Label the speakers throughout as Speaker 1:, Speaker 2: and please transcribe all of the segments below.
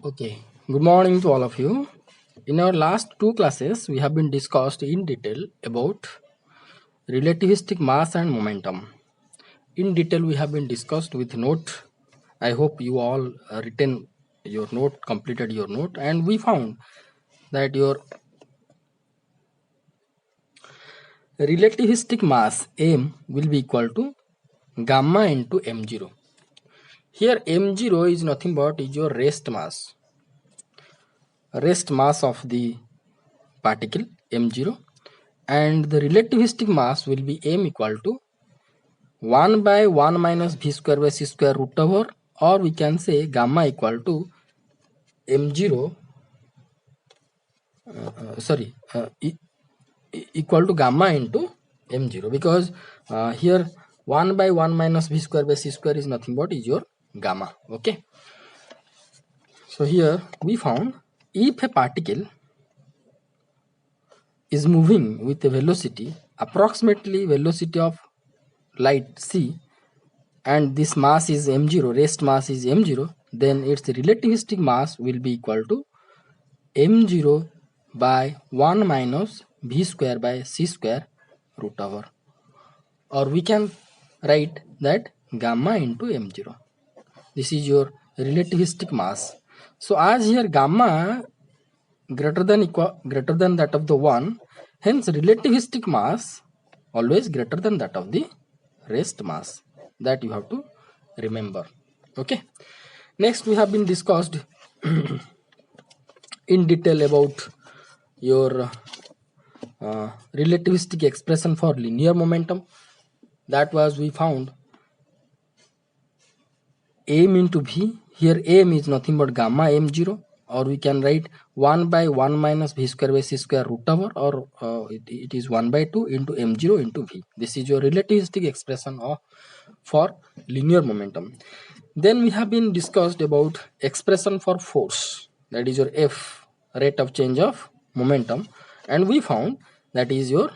Speaker 1: Okay, good morning to all of you. In our last two classes, we have been discussed in detail about relativistic mass and momentum. In detail, we have been discussed with note. I hope you all written your note, completed your note, and we found that your relativistic mass m will be equal to gamma into m0. Here m0 is nothing but is your rest mass of the particle m0, and the relativistic mass will be m equal to 1 by 1 minus v square by c square root over, or we can say gamma equal to m0 equal to gamma into m0, because here 1 by 1 minus v square by c square is nothing but is your gamma. Okay, so here we found if a particle is moving with a velocity approximately velocity of light c, and this mass is m0, rest mass is m0, then its relativistic mass will be equal to m0 by 1 minus v square by c square root over, or we can write that gamma into m0. This is your relativistic mass. So as here gamma greater than that of the 1, hence relativistic mass always greater than that of the rest mass. That you have to remember. Okay, next we have been discussed in detail about your relativistic expression for linear momentum. That was, we found m into v. Here m is nothing but gamma m0, or we can write 1 by 1 minus v square by c square root over, or it is 1 by 2 into m0 into v. This is your relativistic expression for linear momentum. Then we have been discussed about expression for force, that is your f, rate of change of momentum, and we found that is your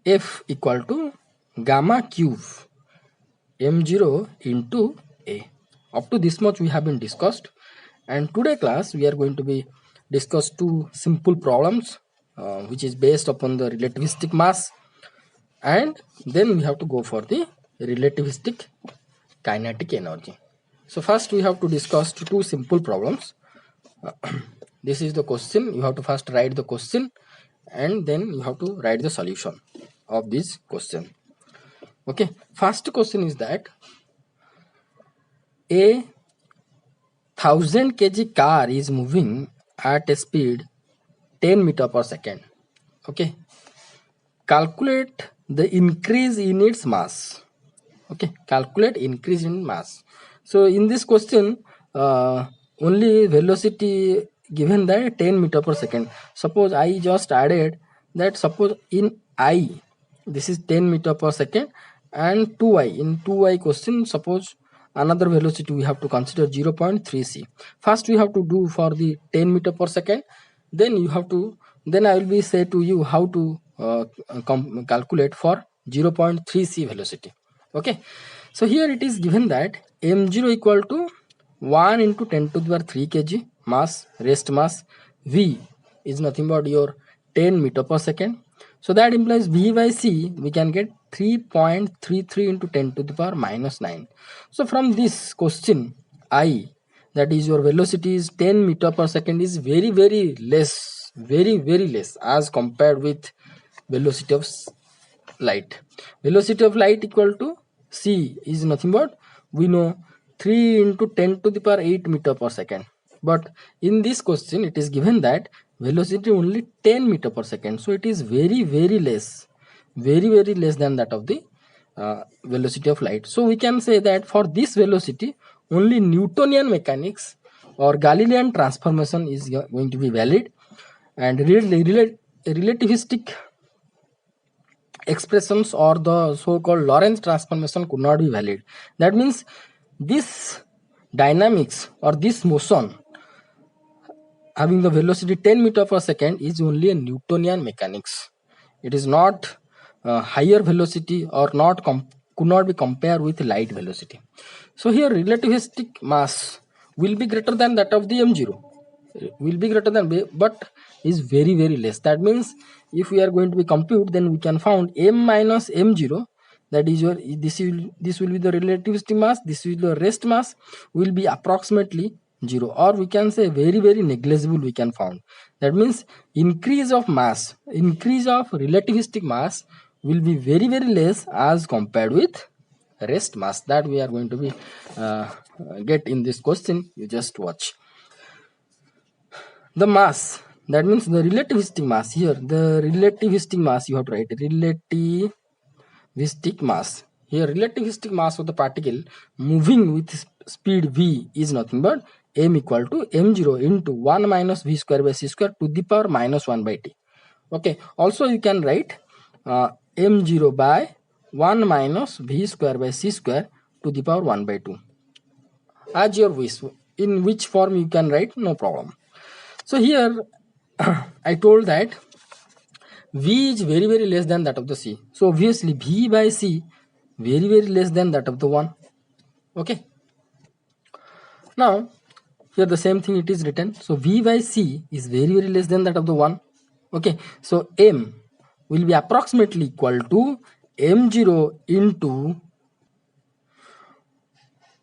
Speaker 1: f equal to gamma cube m0 into a. Up to this much we have been discussed, and today class we are going to be discuss two simple problems which is based upon the relativistic mass, and then we have to go for the relativistic kinetic energy. So first we have to discuss two simple problems. This is the question. You have to first write the question, and then you have to write the solution of this question. Okay, first question is that a 1000 kg car is moving at a speed 10 meter per second. Okay, calculate the increase in its mass. Okay, calculate increase in mass. So in this question only velocity given that 10 meter per second. Suppose I just added that, suppose in I this is 10 meter per second, and 2i, in 2i question suppose another velocity we have to consider 0.3 c. First we have to do for the 10 meter per second, then you have to, then I will be say to you how to calculate for 0.3 c velocity. Okay, so here it is given that m0 equal to 1 into 10 to the power 3 kg mass, rest mass. V is nothing but your 10 meter per second. So that implies V by C we can get 3.33 into 10 to the power minus 9. So from this question I, that is your velocity is 10 meter per second, is very less, very less as compared with velocity of light. Velocity of light equal to c is nothing but, we know, 3 into 10 to the power 8 meter per second, but in this question it is given that velocity only 10 meter per second, so it is very less, very less than that of the velocity of light. So we can say that for this velocity only Newtonian mechanics or Galilean transformation is going to be valid, and relativistic expressions or the so-called Lorentz transformation could not be valid. That means this dynamics or this motion having the velocity 10 meter per second is only a Newtonian mechanics. It is not higher velocity, or could not be compared with light velocity. So here relativistic mass will be greater than that of the m0, will be greater than but is very very less. That means if we are going to be compute, then we can found m minus m0, that is your this will be the relativistic mass, this will be the rest mass, will be approximately 0, or we can say very very negligible we can found. That means increase of mass, increase of relativistic mass will be very very less as compared with rest mass. That we are going to be get in this question. You just watch the mass, that means the relativistic mass. Here the relativistic mass you have to write relativistic mass. Here relativistic mass of the particle moving with speed v is nothing but m equal to m0 into 1 minus v square by c square to the power minus 1 by t. Okay, also you can write m0 by 1 minus v square by c square to the power 1 by 2, as your wish. In which form you can write, no problem. So here I told that v is very very less than that of the c, so obviously v by c very very less than that of the 1. Okay, now here the same thing it is written, so v by c is very very less than that of the 1. Okay, so m will be approximately equal to m0 into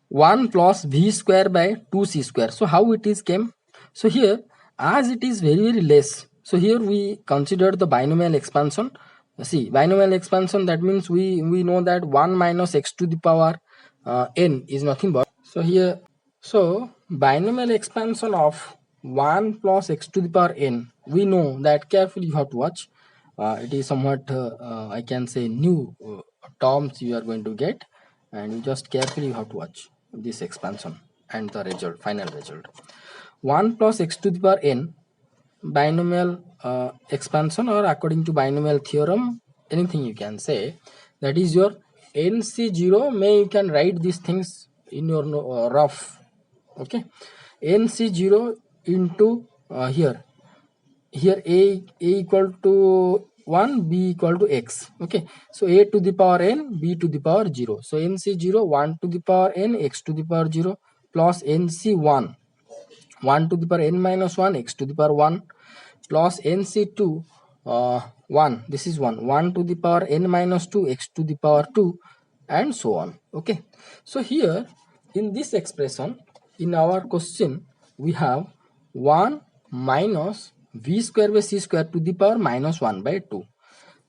Speaker 1: 1 plus v square by 2c square. So how it is came? So here as it is very very less, so here we consider the binomial expansion. See, binomial expansion, that means we know that 1 minus x to the power n is nothing but, so here, so binomial expansion of 1 plus x to the power n, we know that, carefully you have to watch. It is somewhat I can say new terms you are going to get, and you just carefully you have to watch this expansion and the result, final result. 1 plus x to the power n binomial expansion, or according to binomial theorem, anything you can say, that is your nc0. May you can write these things in your rough. Okay, nc0 into here a equal to 1, b equal to x. Okay, so a to the power n, b to the power 0. So nc0 1 to the power n, x to the power 0, plus nc1 1 to the power n minus 1, x to the power 1, plus nc2 1, this is 1 to the power n minus 2, x to the power 2, and so on. Okay, so here in this expression, in our question, we have 1 minus v square by c square to the power minus 1 by 2.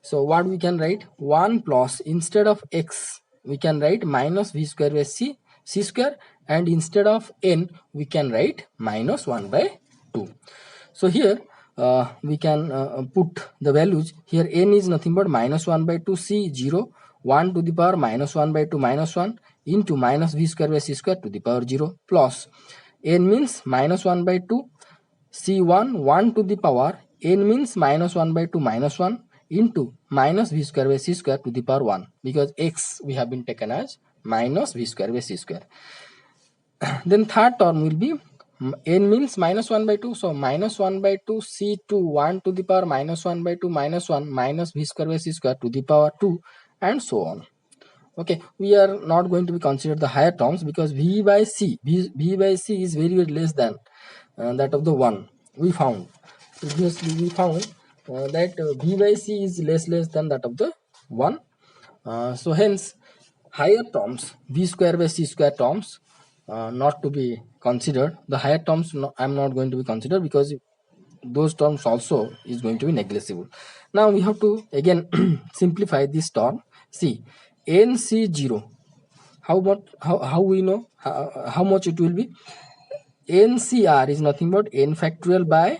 Speaker 1: So what we can write? 1 plus, instead of x we can write minus v square by c square, and instead of n we can write minus 1 by 2. So here we can put the values. Here n is nothing but minus 1 by 2, c 0, 1 to the power minus 1 by 2 minus 1 into minus v square by c square to the power 0, plus n means minus 1 by 2, c1 1 to the power n means minus 1 by 2 minus 1 into minus v square by c square to the power 1, because x we have been taken as minus v square by c square. Then third term will be n means minus 1 by 2, so minus 1 by 2 c2 1 to the power minus 1 by 2 minus 1 minus v square by c square to the power 2, and so on. Okay, we are not going to be consider the higher terms, because v by c is very very less than that of the 1. We found previously, we found that v by c is less than that of the 1. So hence higher terms, v square by c square terms, not to be considered. The higher terms I am not going to be considered, because those terms also is going to be negligible. Now we have to again simplify this term. See, nc0, how we know how much it will be? ncr is nothing but n factorial by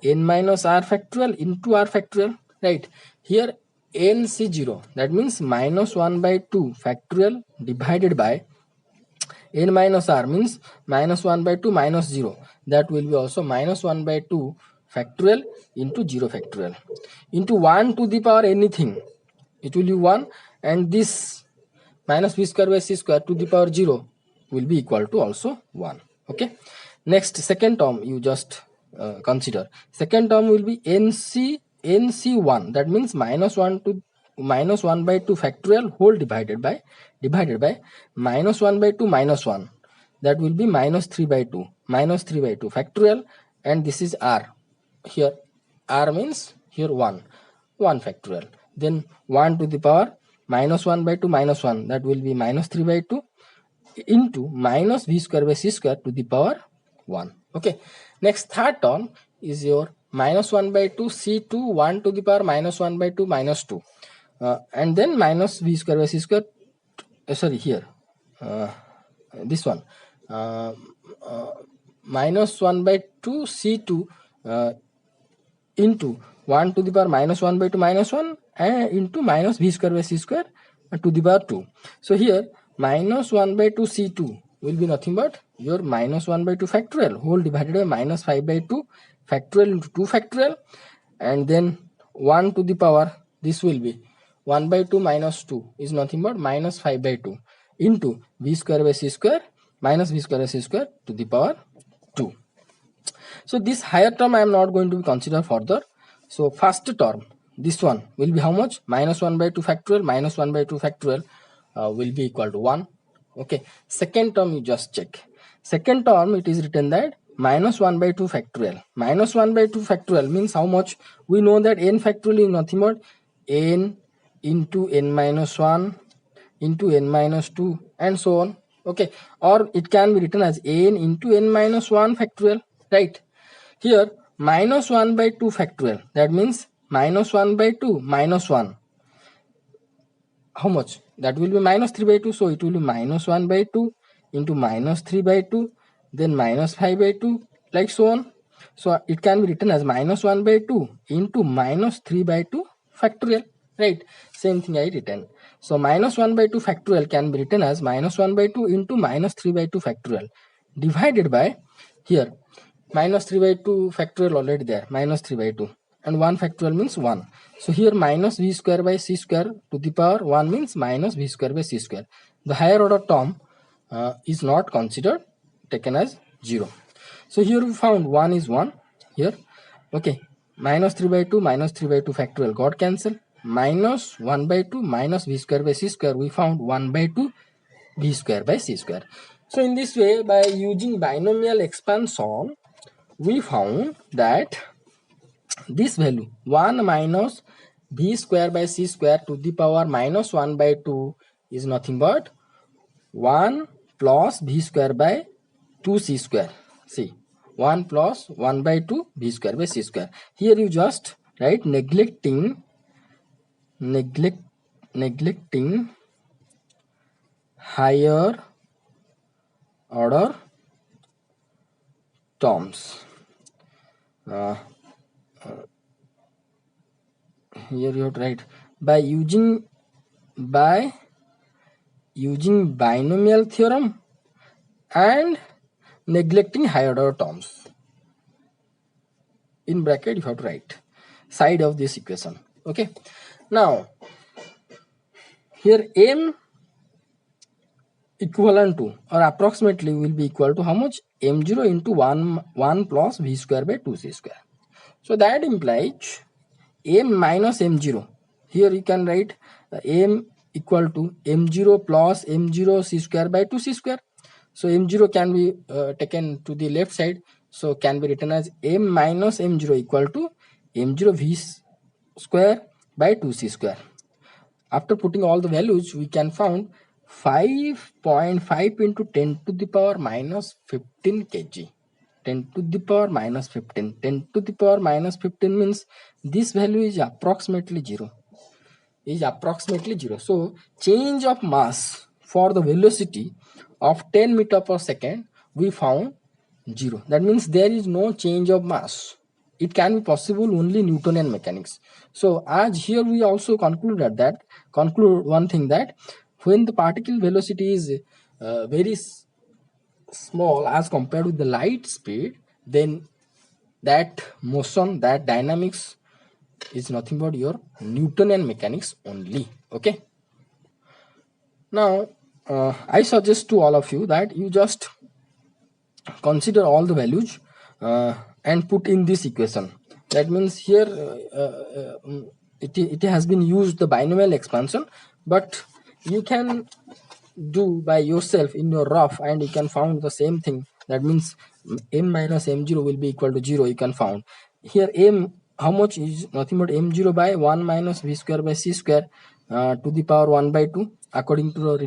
Speaker 1: n minus r factorial into r factorial, right? Here nc0, that means minus 1 by 2 factorial divided by n minus r, means minus 1 by 2 minus 0, that will be also minus 1 by 2 factorial into 0 factorial into 1 to the power anything, it will be 1, and this minus v square by c square to the power 0 will be equal to also 1. Okay, next second term you just consider. Second term will be nc1, that means minus 1 by 2 factorial whole divided by minus 1 by 2 minus 1, that will be minus 3 by 2 factorial, and this is r. Here r means here 1 factorial. Then 1 to the power minus 1 by 2 minus 1, that will be minus 3 by 2 into minus v square by c square to the power 1. Okay, next third term is your minus 1 by 2 c2 1 to the power minus 1 by 2 minus 2, and then minus v square by c square, sorry, here this one, minus 1 by 2 c2 into 1 to the power minus 1 by 2 minus 1 and into minus v square by c square to the power 2. So here minus 1 by 2 c2 will be nothing but your minus 1 by 2 factorial whole divided by minus 5 by 2 factorial into 2 factorial, and then 1 to the power, this will be 1 by 2 minus 2 is nothing but minus 5 by 2 into v square by c square minus v square by c square to the power 2. So this higher term I am not going to consider further. So first term, this one will be how much? Minus 1 by 2 factorial minus 1 by 2 factorial will be equal to 1. Okay, second term you just check. Second term it is written that minus 1 by 2 factorial. Minus 1 by 2 factorial means how much? We know that n factorial is nothing but n into n minus 1 into n minus 2 and so on. Okay, or it can be written as n into n minus 1 factorial, right? Here minus 1 by 2 factorial, that means minus 1 by 2 minus 1, how much? That will be minus 3 by 2, so it will be minus 1 by 2 into minus 3 by 2, then minus 5 by 2, like so on. So it can be written as minus 1 by 2 into minus 3 by 2 factorial, right? Same thing I written. So minus 1 by 2 factorial can be written as minus 1 by 2 into minus 3 by 2 factorial divided by, here minus 3 by 2 factorial already there, minus 3 by 2 and 1 factorial means 1. So here minus v square by c square to the power 1 means minus v square by c square. The higher order term is not considered, taken as 0. So here we found 1 is 1 here. Okay, minus 3 by 2 factorial got cancelled. Minus 1 by 2 minus v square by c square, we found 1 by 2 v square by c square. So in this way, by using binomial expansion, we found that this value 1 minus v square by c square to the power minus 1 by 2 is nothing but 1 plus v square by 2c square. See, 1 plus 1 by 2 v square by c square. Here you just write neglecting higher order terms. Here you have to write by using binomial theorem and neglecting higher order terms. In bracket you have to write side of this equation. Okay, now here m equivalent to or approximately will be equal to how much? m0 into 1 plus v square by 2c square. So that implies m minus m0. Here you can write m equal to m0 plus m0 c square by 2c square. So m0 can be taken to the left side, so can be written as m minus m0 equal to m0 v square by 2c square. After putting all the values, we can find 5.5 into 10 to the power minus 15 kg. 10 to the power minus 15. 10 to the power minus 15 means this value is approximately 0. So change of mass for the velocity of 10 meter per second, we found 0. That means there is no change of mass. It can be possible only Newtonian mechanics. So as here we also conclude one thing, that when the particle velocity is very small as compared with the light speed, then that motion, that dynamics is nothing but your Newtonian mechanics only. Okay, now I suggest to all of you that you just consider all the values and put in this equation. That means here it has been used the binomial expansion, but you can do by yourself in your rough, and you can found the same thing. That means m minus m0 will be equal to 0. You can found here m, how much is nothing but m0 by 1 minus v square by c square to the power 1 by 2 according to the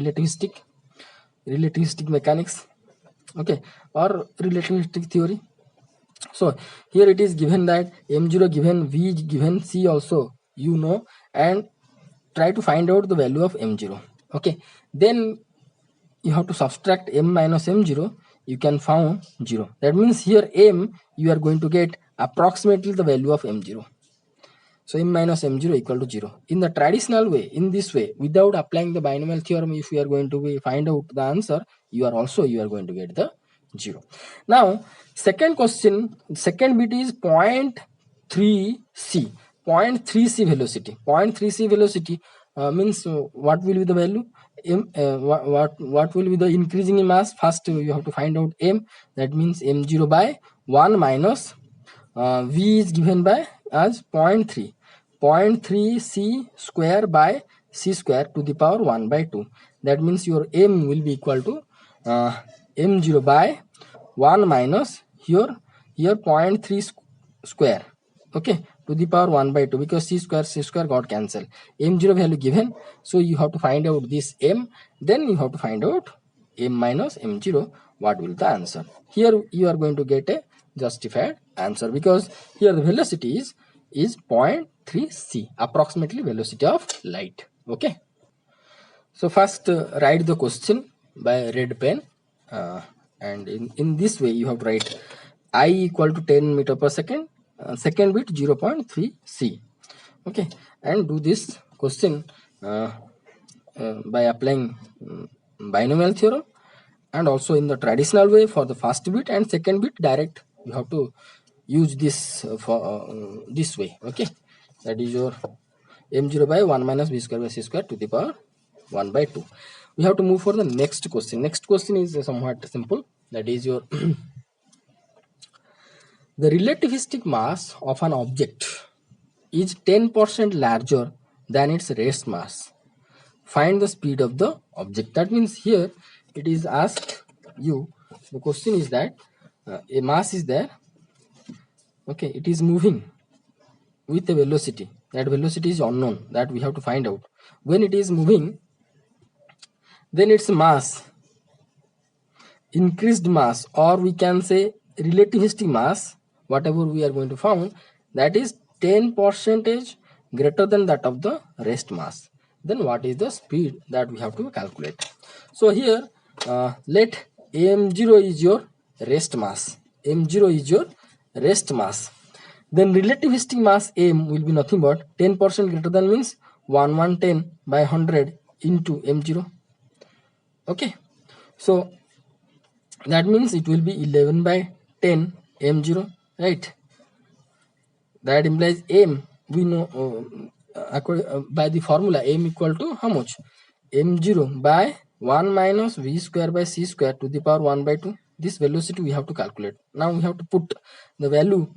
Speaker 1: relativistic mechanics, okay, or relativistic theory. So here it is given that m0 given, v given, c also you know, and try to find out the value of m0. Okay, then you have to subtract m minus m0, you can found 0. That means here m, you are going to get approximately the value of m0. So m minus m0 equal to 0. In the traditional way, in this way, without applying the binomial theorem, if you are going to find out the answer, you are going to get the 0. Now second question, second bit is 0.3c. 0.3c velocity. 0.3c velocity means what will be the value? What will be the increasing in mass? First you have to find out m. That means m0 by 1 minus v is given by as 0.3. 0.3 c square by c square to the power 1 by 2. That means your m will be equal to m0 by 1 minus here 0.3 square, okay, to the power 1 by 2, because c square got cancelled. m0 value given, so you have to find out this m, then you have to find out m minus m0, what will the answer. Here you are going to get a justified answer, because here the velocity is 0.3c, approximately velocity of light. Okay, so first write the question by red pen, and in this way you have to write I equal to 10 meter per second, second bit 0.3c. okay, and do this question by applying binomial theorem, and also in the traditional way for the first bit, and second bit direct you have to use this for this way. Okay, that is your m0 by 1 minus b square by c square to the power 1 by 2. We have to move for the next question. Next question is somewhat simple. That is your the relativistic mass of an object is 10% larger than its rest mass. Find the speed of the object. That means here it is asked you, the question is that a mass is there, okay, it is moving with a velocity. That velocity is unknown, that we have to find out. When it is moving, then its mass, increased mass, or we can say relativistic mass, whatever we are going to found, that is 10% greater than that of the rest mass. Then what is the speed that we have to calculate? So here let m0 is your rest mass. m0 is your rest mass. Then relativistic mass m will be nothing but 10% greater than means 1110 by 100 into m0. Okay, so that means it will be 11 by 10 m0, right? That implies m, we know by the formula m equal to how much? m0 by 1 minus v square by c square to the power 1 by 2. This velocity we have to calculate. Now we have to put the value,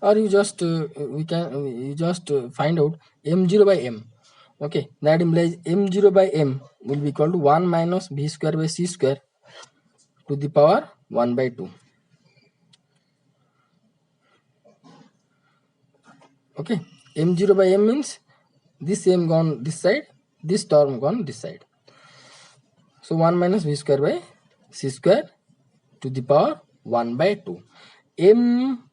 Speaker 1: or you just you just find out m0 by m. Okay, that implies m0 by m will be equal to 1 minus v square by c square to the power 1 by 2. Okay, m0 by m means this m gone this side, this term gone this side. So 1 minus v square by c square to the power 1 by 2. M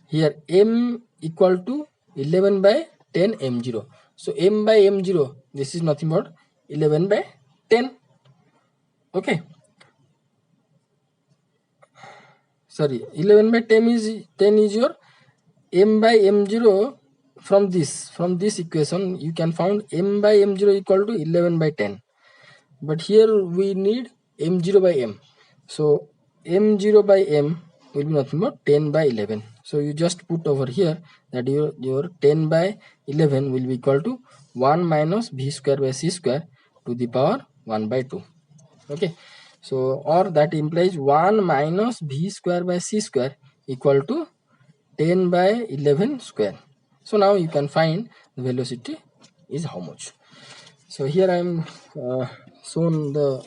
Speaker 1: here m equal to 11 by 10 m0. So m by m0, this is nothing but 11 by 10. Okay, sorry, 11 by 10 is your m by m0. From this equation you can found m by m0 equal to 11 by 10, but here we need m0 by m. So m0 by m will be nothing but 10 by 11. So you just put over here that your 10 by 11 will be equal to 1 minus v square by c square to the power 1 by 2. Okay, so or that implies 1 minus v square by c square equal to 10 by 11 square. So now you can find the velocity is how much. So here I am shown the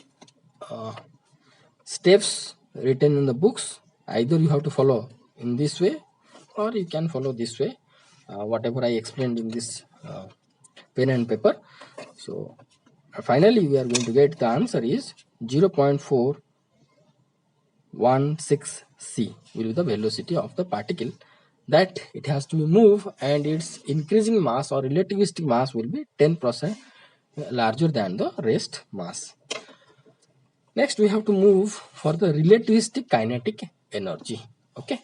Speaker 1: steps written in the books. Either you have to follow in this way or you can follow this way, whatever I explained in this pen and paper. So finally we are going to get the answer is 0.416 c will be the velocity of the particle that it has to be moved, and its increasing mass or relativistic mass will be 10% larger than the rest mass. Next we have to move for the relativistic kinetic energy. Okay,